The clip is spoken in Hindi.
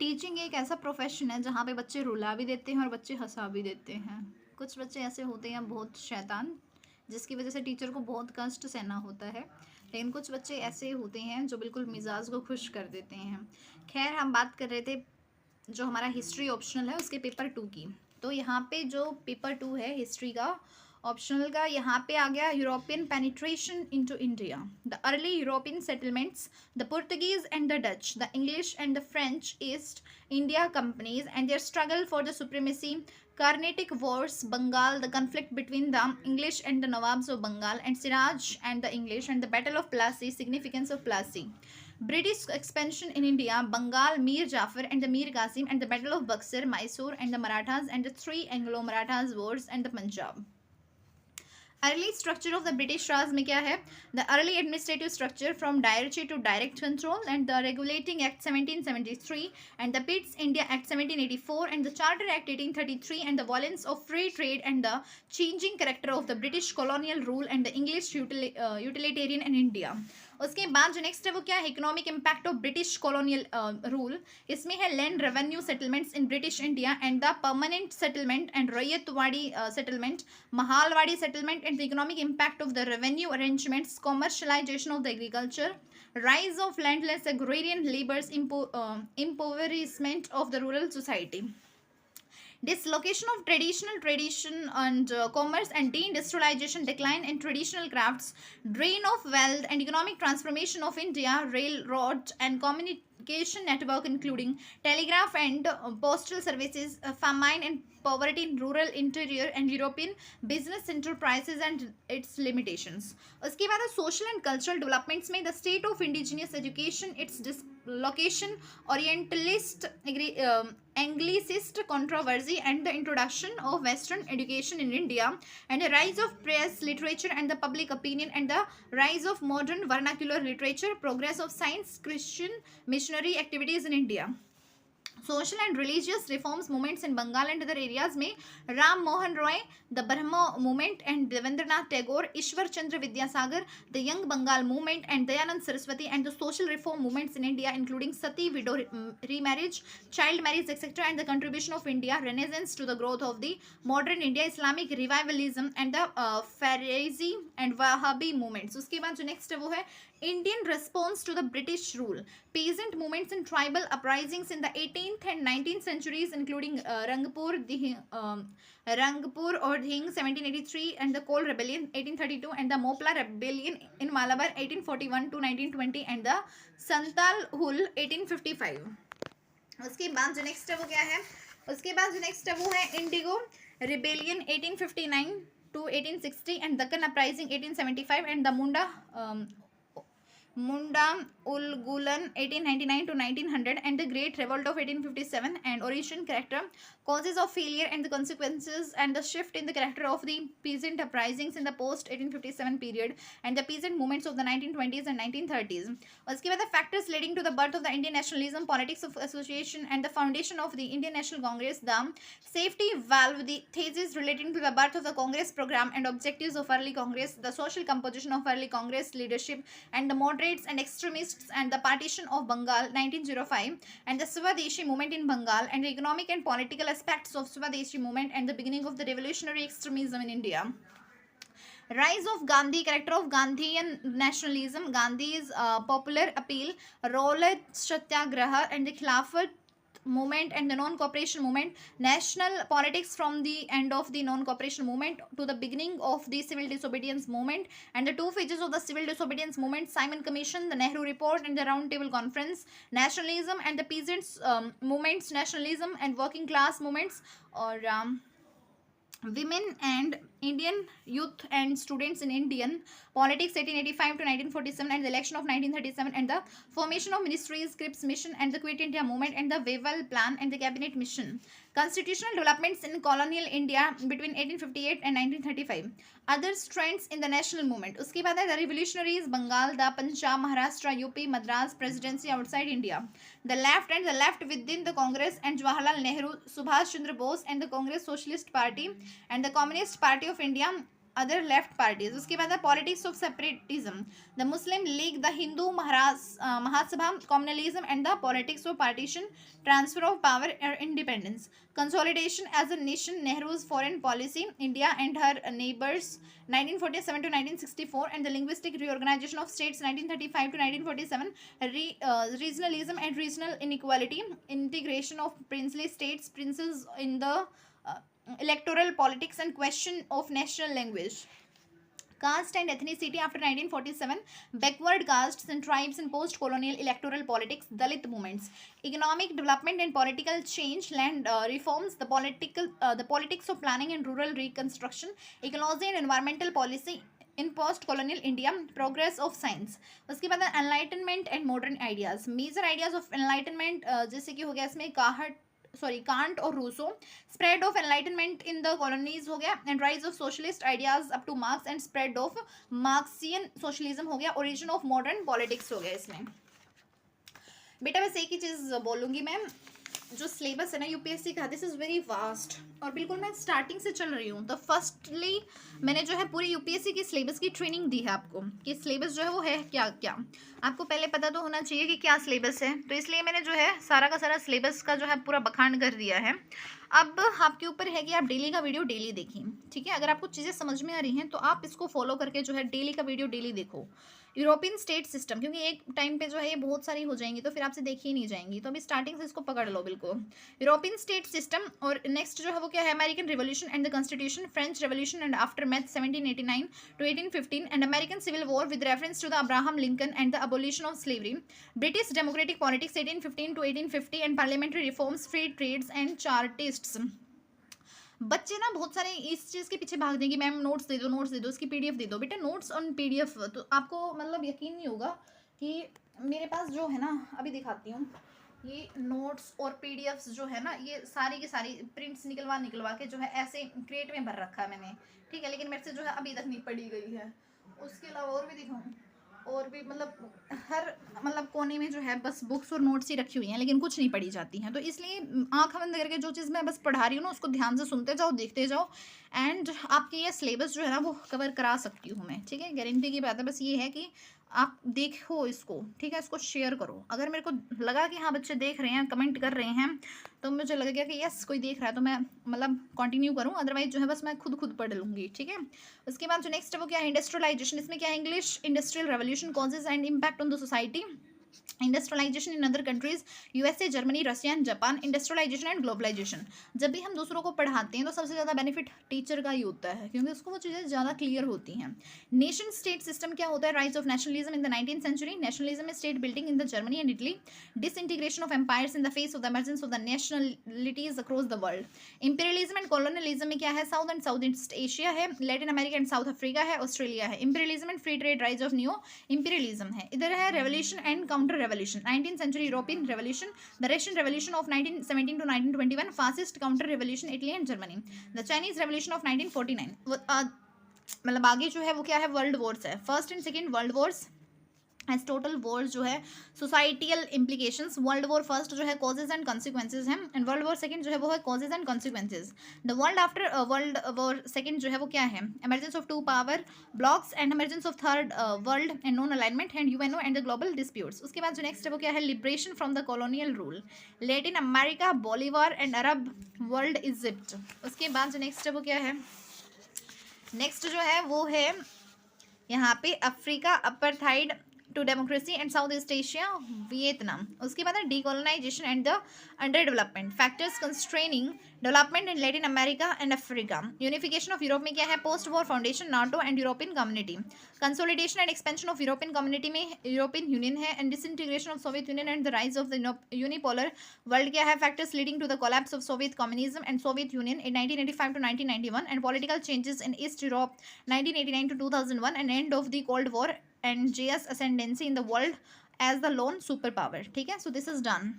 टीचिंग एक ऐसा प्रोफेशन है जहाँ पे बच्चे रुला भी देते हैं और बच्चे हंसा भी देते हैं। कुछ बच्चे ऐसे होते हैं बहुत शैतान, जिसकी वजह से टीचर को बहुत कष्ट सहना होता है। लेकिन कुछ बच्चे ऐसे होते हैं जो बिल्कुल मिजाज को खुश कर देते हैं। खैर, हम बात कर रहे थे जो हमारा हिस्ट्री ऑप्शनल है उसके पेपर 2 की। तो यहाँ पे जो पेपर 2 है हिस्ट्री का ऑप्शनल का, यहाँ पे आ गया European penetration into India, the early European settlements, the Portuguese and the Dutch, the English and the French east India companies and their struggle for the supremacy, Carnatic Wars, Bengal, the conflict between the English and the Nawabs of Bengal, and Siraj and the English, and the Battle of Plassey, significance of Plassey. British expansion in India, Bengal, Mir Jafar and the Mir Qasim, and the Battle of Buxar, Mysore, and the Marathas, and the three Anglo-Marathas wars, and the Punjab. Early structure of the British Raj में क्या है? The early administrative structure from directory to direct control and the regulating act 1773 and the Pitt's India Act 1784 and the charter act 1833 and the valence of free trade and the changing character of the British colonial rule and the English utilitarian in India. उसके बाद जो नेक्स्ट है वो क्या है? Economic impact of British colonial rule. इसमें है land revenue settlements in British India and the permanent settlement and ryotwari settlement, Mahalwari settlement and the economic impact of the revenue arrangements, commercialisation of the agriculture, rise of landless agrarian laborers, impoverishment of the rural society, dislocation of tradition and commerce and deindustrialization, decline in traditional crafts, drain of wealth and economic transformation of India, railroad and communication network including telegraph and postal services, famine and poverty in rural interior and European business enterprises and its limitations. उसके बाद सोशल एंड कल्चरल डेवलपमेंट्स में the state of indigenous education, it's dislocation, orientalist Anglicist controversy and the introduction of Western education in India, and the rise of press, literature and the public opinion, and the rise of modern vernacular literature, progress of science, Christian missionary activities in India. Social and religious reforms movements in Bengal and other areas में Ram Mohan Roy, the Brahmo movement and Devendranath Tagore, Ishwar Chandra Vidyasagar, the Young Bengal movement and Dayanand Saraswati, and the social reform movements in India including Sati, widow remarriage, child marriage, etc., and the contribution of India Renaissance to the growth of the modern India, Islamic revivalism and the Farisi and Wahhabi movements. उसके बाद जो next है वो है Indian response to the British rule, peasant movements and tribal uprisings in the 18th and 19th centuries including Rangpur or Dhing 1783 and the Coal Rebellion 1832 and the Mopla Rebellion in Malabar 1841 to 1920 and the Santal Hul 1855. उसके बाद जो नेक्स्ट है वो क्या है? उसके बाद जो नेक्स्ट है वो है Indigo rebellion 1859 to 1860 and Deccan uprising 1875 and the Munda Ulgulan 1899 to 1900 and the Great Revolt of 1857 and origin, character, causes of failure and the consequences, and the shift in the character of the peasant uprisings in the post 1857 period and the peasant movements of the 1920s and 1930s. उसके बाद the factors leading to the birth of the Indian nationalism, politics of association and the foundation of the Indian National Congress, the safety valve, the thesis relating to the birth of the Congress program and objectives of early Congress, the social composition of early Congress leadership and the moderates and extremists, and the partition of Bengal 1905 and the Swadeshi movement in Bengal and the economic and political aspects of Swadeshi movement and the beginning of the revolutionary extremism in India. Rise of Gandhi, character of Gandhian nationalism, Gandhi's popular appeal, Rowlatt Satyagraha and the Khilafat movement and the non-cooperation movement, national politics from the end of the non-cooperation movement to the beginning of the civil disobedience movement, and the two phases of the civil disobedience movement, Simon Commission, the Nehru Report and the Round Table Conference, nationalism and the peasants movements, nationalism and working class movements, or women and Indian youth and students in Indian politics 1885 to 1947 and the election of 1937 and the formation of ministries, Cripps mission and the Quit India movement and the Wavell plan and the cabinet mission. Constitutional developments in colonial India between 1858 and 1935. Other trends in the national movement. उसके बाद है the revolutionaries, Bengal, the Punjab, Maharashtra, UP, Madras presidency outside India. The left and the left within the Congress and Jawaharlal Nehru, Subhash Chandra Bose and the Congress Socialist Party and the Communist Party of India other left parties. उसके बाद है politics of separatism, the Muslim League, the Hindu Mahasabha, communalism and the politics of partition, transfer of power और independence, consolidation as a nation, Nehru's foreign policy, India and her neighbours 1947 to 1964, and the linguistic reorganization of states 1935 to 1947, regionalism and regional inequality, integration of princely states, princes in the electoral politics, and question of national language. Caste and ethnicity after 1947, backward castes and tribes in post-colonial electoral politics, Dalit movements, economic development and political change, land reforms, the politics of planning and rural reconstruction, ecology and environmental policy in post-colonial India, progress of science. उसके बाद enlightenment and modern ideas, major ideas of enlightenment जैसे कि हो गया इसमें कांट और Rousseau, spread of enlightenment in the colonies हो गया, and rise of socialist ideas up to Marx, and spread of Marxian socialism हो गया, ओरिजिन ऑफ मॉडर्न पॉलिटिक्स हो गया। इसमें बेटा बस एक ही चीज बोलूंगी मैं, जो सिलेबस है ना यूपीएससी का, दिस इज़ वेरी वास्ट, और बिल्कुल मैं स्टार्टिंग से चल रही हूँ। तो फर्स्टली मैंने जो है पूरी यूपीएससी की सिलेबस की ट्रेनिंग दी है आपको, कि सिलेबस जो है वो है क्या क्या, आपको पहले पता तो होना चाहिए कि क्या सिलेबस है। तो इसलिए मैंने जो है सारा का सारा सिलेबस का जो है पूरा बखान कर दिया है। अब आपके ऊपर है कि आप डेली का वीडियो डेली देखें, ठीक है। अगर आपको चीज़ें समझ में आ रही हैं तो आप इसको फॉलो करके जो है डेली का वीडियो डेली देखो। यूरोपियन स्टेट सिस्टम, क्योंकि एक टाइम पे जो है ये बहुत सारी हो जाएंगी तो फिर आपसे देखी ही नहीं जाएंगी, तो अभी स्टार्टिंग से इसको पकड़ लो बिल्कुल। यूरोपियन स्टेट सिस्टम, और नेक्स्ट जो है वो क्या है, American revolution and the constitution, French revolution and aftermath 1789 to 1815, and American civil war with reference to the Abraham Lincoln and the abolition of slavery, British democratic politics 1815 to 1850, and parliamentary reforms, free trades and chartists. बच्चे ना बहुत सारे इस चीज़ के पीछे भाग देंगे, मैम नोट्स दे दो, नोट्स दे दो, उसकी पीडीएफ दे दो। बेटा नोट्स ऑन पीडीएफ तो आपको मतलब यकीन नहीं होगा कि मेरे पास जो है ना, अभी दिखाती हूँ, ये नोट्स और पीडीएफ्स जो है ना, ये सारी की सारी प्रिंट्स निकलवा के जो है ऐसे क्रेट में भर रखा है मैंने, ठीक है। लेकिन मेरे से जो है अभी तक नहीं पढ़ी गई है। उसके अलावा और भी दिखाऊँ, और भी मतलब हर मतलब कोने में जो है बस बुक्स और नोट्स ही रखी हुई हैं, लेकिन कुछ नहीं पढ़ी जाती हैं। तो इसलिए आँख बंद करके जो चीज़ मैं बस पढ़ा रही हूँ ना, उसको ध्यान से सुनते जाओ, देखते जाओ, एंड आपके ये सिलेबस जो है ना वो कवर करा सकती हूँ मैं, ठीक है। गारंटी की बात है। बस ये है कि आप देखो इसको, ठीक है, इसको शेयर करो। अगर मेरे को लगा कि हाँ बच्चे देख रहे हैं, कमेंट कर रहे हैं, तो मुझे लग गया कि यस कोई देख रहा है, तो मैं मतलब कंटिन्यू करूँ, अदरवाइज जो है बस मैं खुद पढ़ लूँगी, ठीक है। उसके बाद जो नेक्स्ट है वो क्या है, इंडस्ट्रियलाइजेशन। इसमें क्या है, English industrial revolution, causes and impact on the society, industrialisation in other countries, USA, Germany, Russia and Japan, industrialisation and globalisation. जब भी हम दूसरों को पढ़ाते हैं तो सबसे ज़्यादा बेनिफिट टीचर का ही होता है, क्योंकि उसको वो चीज़ें ज़्यादा क्लियर होती हैं। नेशन स्टेट सिस्टम क्या होता है, rise of nationalism in the 19th century, nationalism state building in the Germany and Italy, disintegration of empires in the face of the emergence of the nationalities across the world, imperialism and colonialism में क्या है, South and South East Asia है, Latin America and South Africa है, ऑस्ट्रेलिया है, imperialism and free trade, rise of new imperialism है। इधर है revolution and counter revolution, 19th century European Revolution, the Russian Revolution of 1917 to 1921, fascist counter revolution Italy and Germany, the Chinese Revolution of 1949। मतलब आगे जो है वो क्या है, वर्ल्ड वॉर्स है, first and second world wars as total wars जो है, societal implications. World war first जो है कॉजेज एंड कॉन्सिक्वेंसेज हैं, एंड वर्ल्ड वॉर सेकंड जो है वो है causes and consequences. The world after world war second जो है वो क्या है, emergence of two power blocs and emergence of third world and non alignment and UNO and the global disputes. उसके बाद जो नेक्स्ट है वो क्या है, liberation from the colonial rule, Latin America, Bolivar and Arab world, Egypt. उसके बाद जो नेक्स्ट है वो क्या है, नेक्स्ट जो है वो है यहाँ पे Africa, apartheid to democracy and South East Asia, Vietnam. उसके बाद है decolonisation and the under development, factors constraining development in Latin America and Africa, unification of Europe में क्या है, post war foundation, NATO and European community, consolidation and expansion of European community में यूरोपियन यूनियन है, and disintegration of Soviet union and the rise of the unipolar world क्या है, factors leading to the collapse of Soviet communism and Soviet union in 1985 to 1991, and political changes in east Europe 1989 to 2001, and end of the cold war and JS ascendancy in the world as the lone superpower, ठीक है। So this is done.